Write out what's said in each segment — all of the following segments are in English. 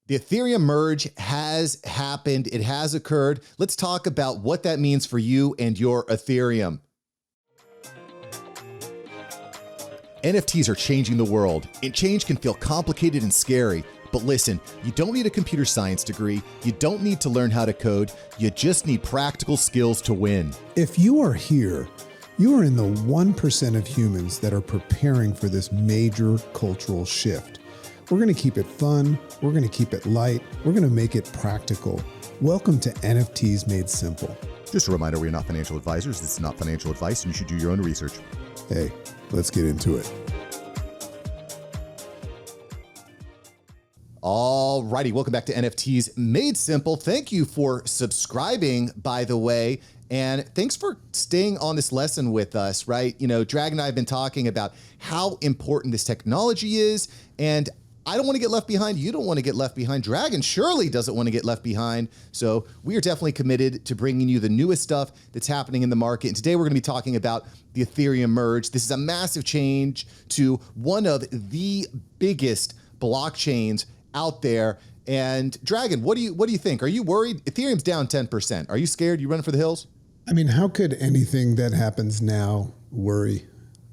The Ethereum merge has happened. It has occurred. Let's talk about what that means for you and your Ethereum. NFTs are changing the world, and change can feel complicated and scary. But listen, you don't need a computer science degree. You don't need to learn how to code. You just need practical skills to win. If you are here, you are in the 1% of humans that are preparing for this major cultural shift. We're going to keep it fun. We're going to keep it light. We're going to make it practical. Welcome to NFTs Made Simple. Just a reminder, we're not financial advisors. This is not financial advice, and you should do your own research. Hey, let's get into it. All righty, welcome back to NFTs Made Simple. Thank you for subscribing, by the way, and thanks for staying on this lesson with us, right? You know, Drag and I have been talking about how important this technology is, and I don't want to get left behind. You don't want to get left behind. Dragon surely doesn't want to get left behind. So we are definitely committed to bringing you the newest stuff that's happening in the market. And today we're going to be talking about the Ethereum merge. This is a massive change to one of the biggest blockchains out there. And Dragon, what do you think? Are you worried? Ethereum's down 10%. Are you scared? You running for the hills? I mean, how could anything that happens now worry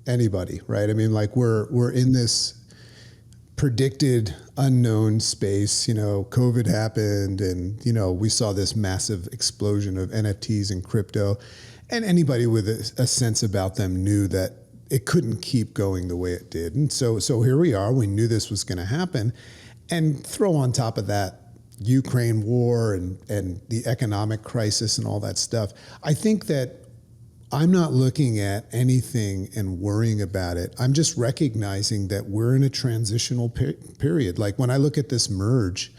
anybody, right? I mean, like we're in this predicted unknown space. You know, COVID happened, and you know, we saw this massive explosion of NFTs and crypto, and anybody with a sense about them knew that it couldn't keep going the way it did. And so here we are. We knew this was going to happen, and throw on top of that Ukraine war and the economic crisis and all that stuff. I think that I'm not looking at anything and worrying about it. I'm just recognizing that we're in a transitional period. Like when I look at this merge,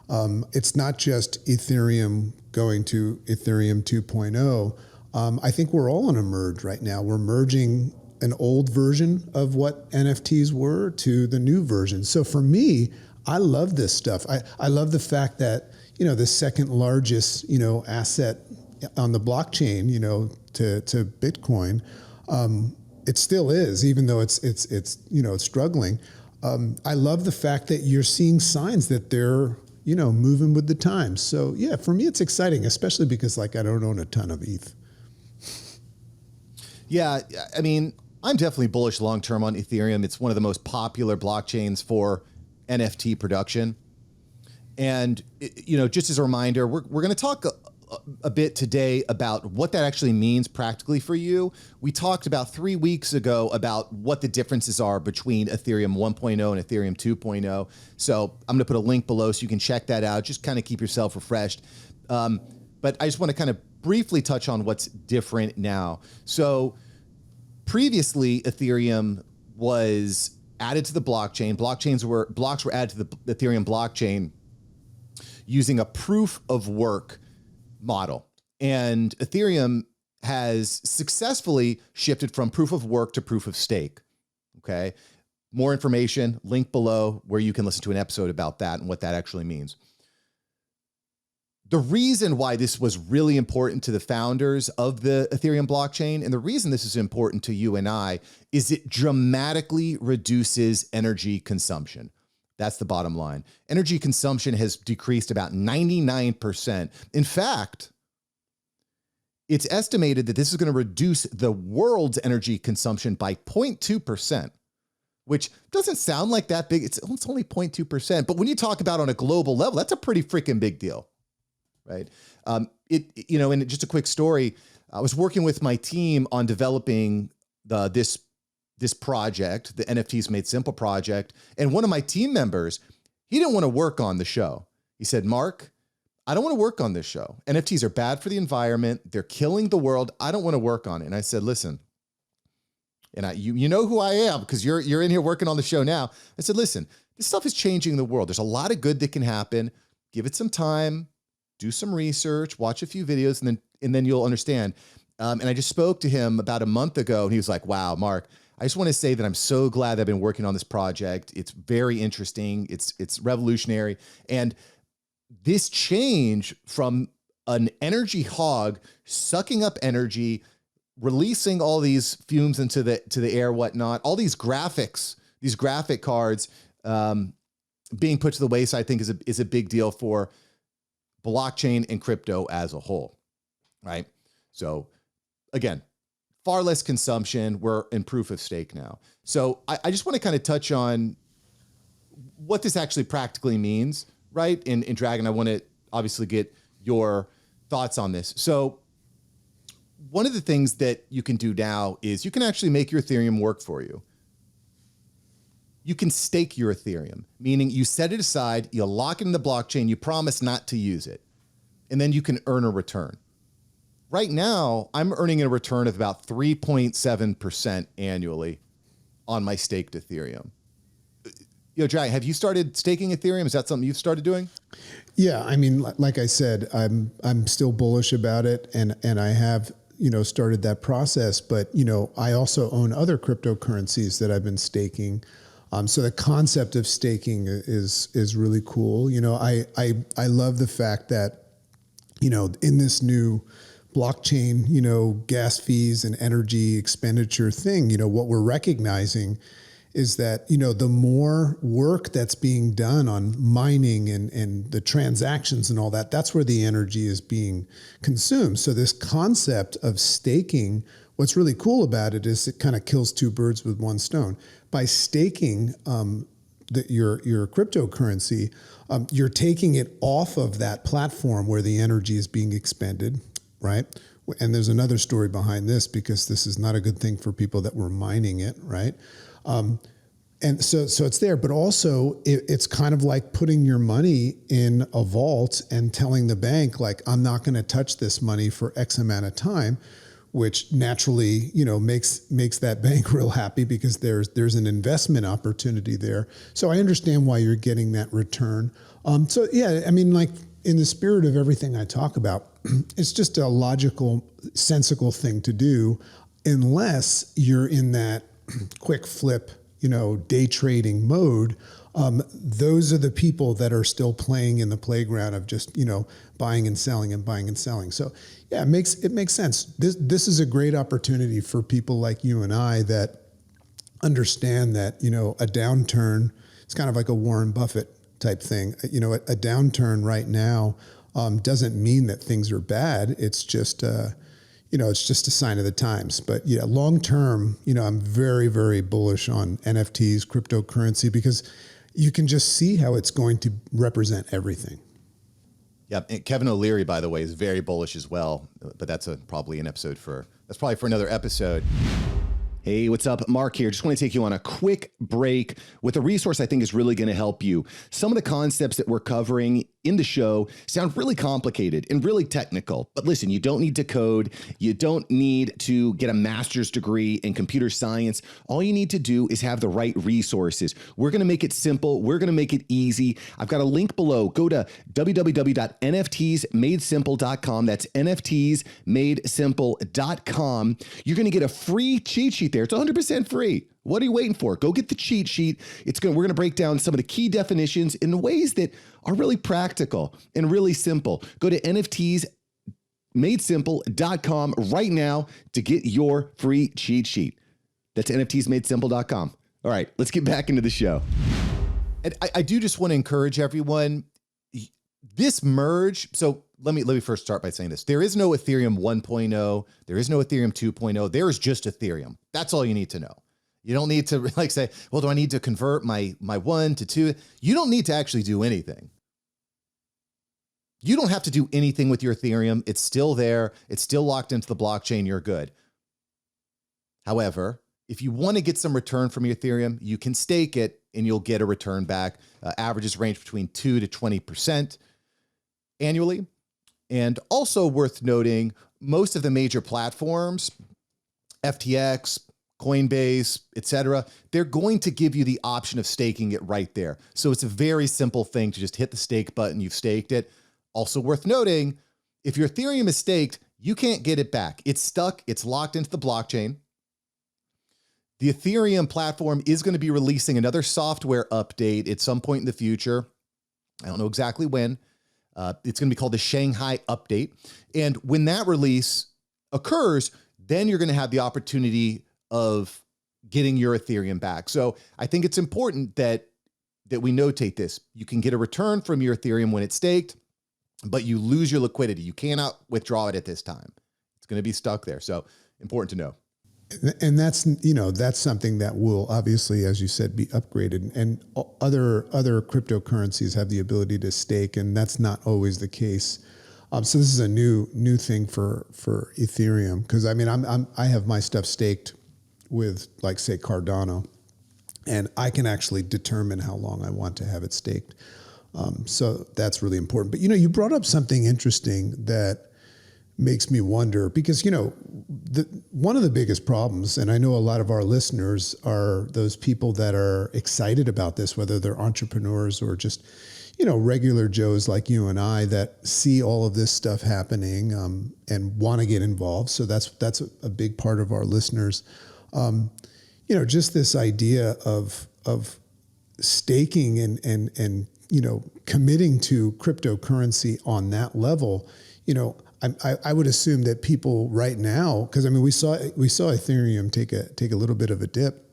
it's not just Ethereum going to Ethereum 2.0. I think we're all in a merge right now. We're merging an old version of what NFTs were to the new version. So for me, I love this stuff. I love the fact that, you know, the second largest, you know, asset on the blockchain, you know, to Bitcoin, it still is, even though it's you know, it's struggling. I love the fact that you're seeing signs that they're, you know, moving with the times. So yeah, for me, it's exciting, especially because like I don't own a ton of ETH. Yeah, I mean, I'm definitely bullish long-term on Ethereum. It's one of the most popular blockchains for NFT production. And, you know, just as a reminder, we're going to talk a bit today about what that actually means practically for you. We talked about 3 weeks ago about what the differences are between Ethereum 1.0 and Ethereum 2.0. So I'm going to put a link below so you can check that out. Just kind of keep yourself refreshed. But I just want to kind of briefly touch on what's different now. So previously, Ethereum was added to the blockchain. Blocks were added to the Ethereum blockchain using a proof of work model. And Ethereum has successfully shifted from proof of work to proof of stake. Okay. More information, link below where you can listen to an episode about that and what that actually means. The reason why this was really important to the founders of the Ethereum blockchain, and the reason this is important to you and I, is it dramatically reduces energy consumption. That's the bottom line. Energy consumption has decreased about 99%. In fact, it's estimated that this is going to reduce the world's energy consumption by 0.2%, which doesn't sound like that big. It's only 0.2%. But when you talk about on a global level, that's a pretty freaking big deal. Right. You know, and just a quick story, I was working with my team on developing this project, the NFTs Made Simple project. And one of my team members, he didn't want to work on the show. He said, Mark, I don't want to work on this show. NFTs are bad for the environment. They're killing the world. I don't want to work on it. And I said, listen, and you know who I am because you're in here working on the show now. I said, listen, this stuff is changing the world. There's a lot of good that can happen. Give it some time. Do some research, watch a few videos, and then you'll understand. And I just spoke to him about a month ago, and he was like, wow, Mark, I just want to say that I'm so glad that I've been working on this project. It's very interesting. It's revolutionary. And this change from an energy hog sucking up energy, releasing all these fumes into the air, whatnot, all these graphics, these graphic cards, being put to the wayside, I think is a big deal for blockchain and crypto as a whole, right? So again, far less consumption. We're in proof of stake now. So I just want to kind of touch on what this actually practically means, right? In Dragon, I want to obviously get your thoughts on this. So one of the things that you can do now is you can actually make your Ethereum work for you. You can stake your Ethereum, meaning you set it aside, you lock it in the blockchain, you promise not to use it, and then you can earn a return. Right now, I'm earning a return of about 3.7% annually on my staked Ethereum. Dragon, have you started staking Ethereum? Is that something you've started doing? Yeah, I mean, like I said, I'm still bullish about it, and I have started that process. But I also own other cryptocurrencies that I've been staking. So the concept of staking is really cool. I love the fact that in this new blockchain, gas fees and energy expenditure thing, what we're recognizing is that, the more work that's being done on mining and the transactions and all that, that's where the energy is being consumed. So this concept of staking, what's really cool about it is it kind of kills two birds with one stone. By staking your cryptocurrency, you're taking it off of that platform where the energy is being expended, right? And there's another story behind this, because this is not a good thing for people that were mining it, right? And so it's there, but also it's kind of like putting your money in a vault and telling the bank, like, I'm not going to touch this money for X amount of time, which naturally, makes that bank real happy, because there's an investment opportunity there. So I understand why you're getting that return. So yeah, I mean, like, in the spirit of everything I talk about, it's just a logical, sensical thing to do, unless you're in that quick flip, day trading mode. Those are the people that are still playing in the playground of just, buying and selling and buying and selling. So yeah, it makes sense. This is a great opportunity for people like you and I that understand that, a downturn, it's kind of like a Warren Buffett type thing. A downturn right now doesn't mean that things are bad. It's just, it's just a sign of the times. But yeah, long term, I'm very, very bullish on NFTs, cryptocurrency, because you can just see how it's going to represent everything. Yeah, and Kevin O'Leary, by the way, is very bullish as well. But that's probably for another episode. Hey, what's up? Mark here. Just want to take you on a quick break with a resource I think is really going to help you. Some of the concepts that we're covering in the show sound really complicated and really technical. But listen, you don't need to code. You don't need to get a master's degree in computer science. All you need to do is have the right resources. We're going to make it simple. We're going to make it easy. I've got a link below. Go to www.nftsmadesimple.com. That's nftsmadesimple.com. You're going to get a free cheat sheet there. It's 100% free. What are you waiting for? Go get the cheat sheet. We're going to break down some of the key definitions in ways that are really practical and really simple. Go to nftsmadesimple.com right now to get your free cheat sheet. That's nftsmadesimple.com. All right, let's get back into the show. And I do just want to encourage everyone, this merge. So let me first start by saying this. There is no Ethereum 1.0. There is no Ethereum 2.0. There is just Ethereum. That's all you need to know. You don't need to say, well, do I need to convert my 1 to 2? You don't need to actually do anything. You don't have to do anything with your Ethereum. It's still there. It's still locked into the blockchain. You're good. However, if you want to get some return from your Ethereum, you can stake it and you'll get a return back. Averages range between 2 to 20% annually. And also worth noting, most of the major platforms, FTX, Coinbase, etc., they're going to give you the option of staking it right there. So it's a very simple thing to just hit the stake button. You've staked it. Also worth noting, if your Ethereum is staked, you can't get it back. It's stuck. It's locked into the blockchain. The Ethereum platform is going to be releasing another software update at some point in the future. I don't know exactly when. It's going to be called the Shanghai update. And when that release occurs, then you're going to have the opportunity of getting your Ethereum back. So I think it's important that that we notate this. You can get a return from your Ethereum when it's staked, but you lose your liquidity. You cannot withdraw it at this time. It's going to be stuck there. So important to know. And that's, that's something that will obviously, as you said, be upgraded, and other cryptocurrencies have the ability to stake, and that's not always the case. So this is a new thing for Ethereum, because I have my stuff staked with, like, say, Cardano, and I can actually determine how long I want to have it staked. So that's really important. But you brought up something interesting that makes me wonder, because one of the biggest problems, and I know a lot of our listeners are those people that are excited about this, whether they're entrepreneurs or just regular Joes like you and I that see all of this stuff happening and want to get involved. So that's a big part of our listeners. Just this idea of staking and committing to cryptocurrency on that level. I would assume that people right now, because we saw Ethereum take a little bit of a dip,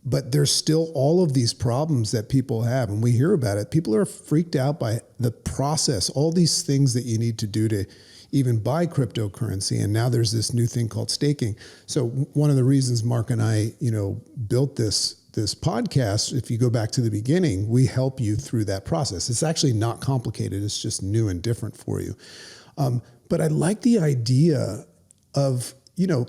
but there's still all of these problems that people have, and we hear about it. People are freaked out by the process, all these things that you need to do to even buy cryptocurrency, and now there's this new thing called staking. So one of the reasons Mark and I, built this podcast, if you go back to the beginning, we help you through that process. It's actually not complicated. It's just new and different for you. But I like the idea of,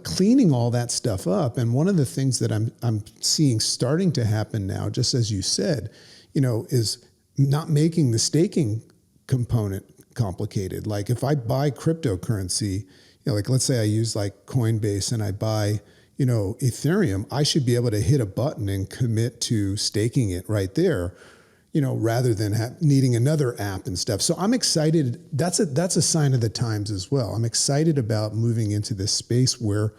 cleaning all that stuff up. And one of the things that I'm seeing starting to happen now, just as you said, is not making the staking component complicated. Like if I buy cryptocurrency, like let's say I use like Coinbase and I buy, Ethereum, I should be able to hit a button and commit to staking it right there, rather than needing another app and stuff. So I'm excited. That's a sign of the times as well. I'm excited about moving into this space where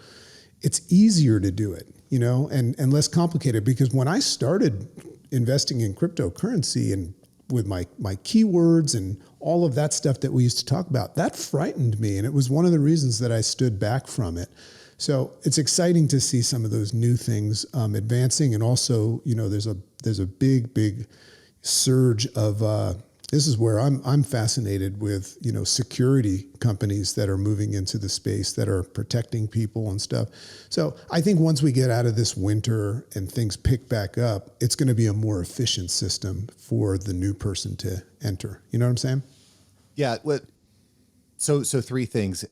it's easier to do it, and less complicated. Because when I started investing in cryptocurrency and with my keywords and all of that stuff that we used to talk about, that frightened me. And it was one of the reasons that I stood back from it. So it's exciting to see some of those new things advancing. And also, there's a big surge of, this is where I'm fascinated with, security companies that are moving into the space that are protecting people and stuff. So I think once we get out of this winter and things pick back up, it's going to be a more efficient system for the new person to enter. You know what I'm saying? Yeah. So three things.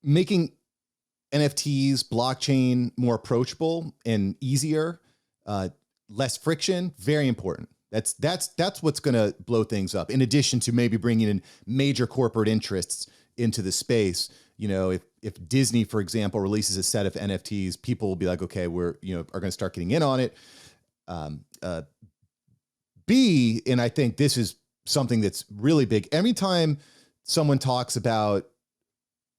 Making NFTs, blockchain more approachable and easier, less friction, very important. That's what's going to blow things up. In addition to maybe bringing in major corporate interests into the space, if Disney, for example, releases a set of NFTs, people will be like, okay, we're are going to start getting in on it. B, and I think this is something that's really big. Every time someone talks about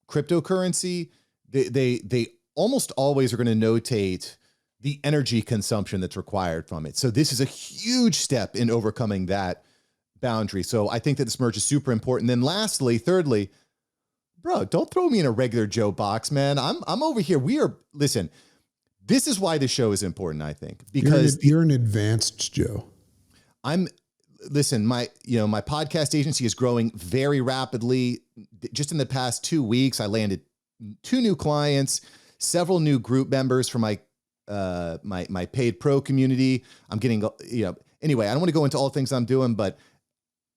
cryptocurrency, they almost always are going to notate the energy consumption that's required from it. So this is a huge step in overcoming that boundary. So I think that this merge is super important. Then thirdly, bro, don't throw me in a regular Joe box, man. I'm over here. Listen, this is why the show is important, I think, because you're an advanced Joe. Listen, my podcast agency is growing very rapidly. Just in the past 2 weeks, I landed 2 new clients, several new group members for my paid pro community. I'm getting, anyway, I don't want to go into all the things I'm doing, but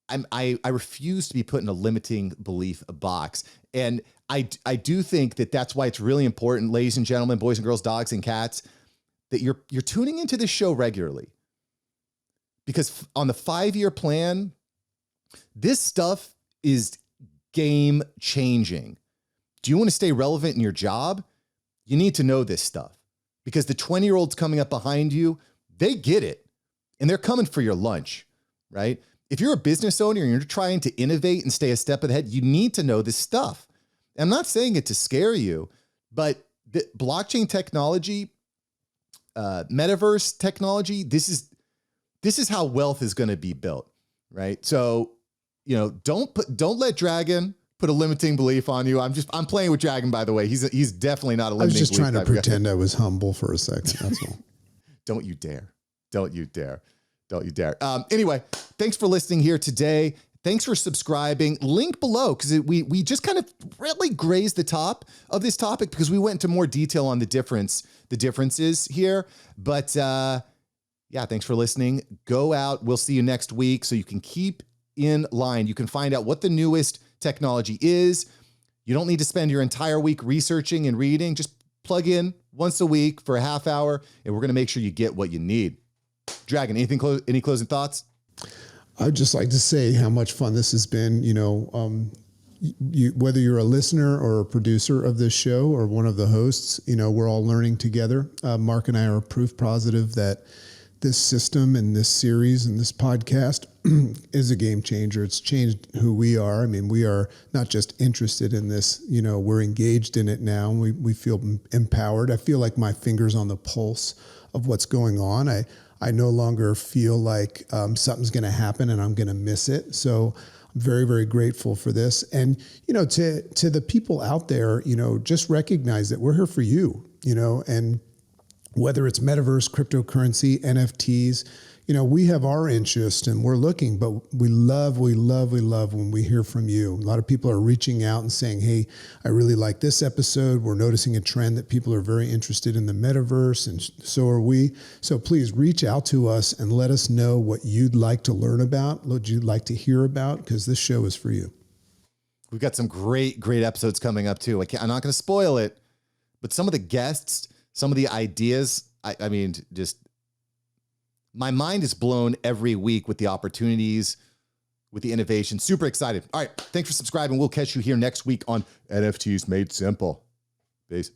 I refuse to be put in a limiting belief box. And I do think that that's why it's really important, ladies and gentlemen, boys and girls, dogs and cats, that you're tuning into this show regularly. Because on the 5-year plan, this stuff is game changing. Do you want to stay relevant in your job? You need to know this stuff, because the 20-year-olds coming up behind you, they get it, and they're coming for your lunch, right? If you're a business owner and you're trying to innovate and stay a step ahead, you need to know this stuff. And I'm not saying it to scare you, but the blockchain technology, metaverse technology, this is how wealth is going to be built, right? So, don't let Dragon put a limiting belief on you. I'm playing with Dragon, by the way. He's definitely not a limiting belief. I was just trying to pretend I was humble for a second. That's all. Don't you dare. Don't you dare. Don't you dare. Anyway, thanks for listening here today. Thanks for subscribing. Link below, because we just kind of really grazed the top of this topic because we went into more detail on the differences here. But yeah, thanks for listening. Go out. We'll see you next week so you can keep in line. You can find out what the newest technology is. You don't need to spend your entire week researching and reading. Just plug in once a week for a half hour, and we're going to make sure you get what you need. Dragon, any closing thoughts? I'd just like to say how much fun this has been. Whether you're a listener or a producer of this show or one of the hosts, we're all learning together. Mark and I are proof positive that this system and this series and this podcast is a game changer. It's changed who we are. I mean, we are not just interested in this, we're engaged in it now. We feel empowered. I feel like my finger's on the pulse of what's going on. I no longer feel like something's going to happen and I'm going to miss it. So I'm very, very grateful for this. And, to the people out there, just recognize that we're here for you, and whether it's metaverse, cryptocurrency, NFTs, we have our interest and we're looking, but we love when we hear from you. A lot of people are reaching out and saying, hey, I really like this episode. We're noticing a trend that people are very interested in the metaverse, and so are we. So please reach out to us and let us know what you'd like to learn about, what you'd like to hear about, because this show is for you. We've got some great episodes coming up too. I'm not going to spoil it, but some of the guests, some of the ideas, I mean, just my mind is blown every week with the opportunities, with the innovation. Super excited. All right. Thanks for subscribing. We'll catch you here next week on NFTs Made Simple. Peace.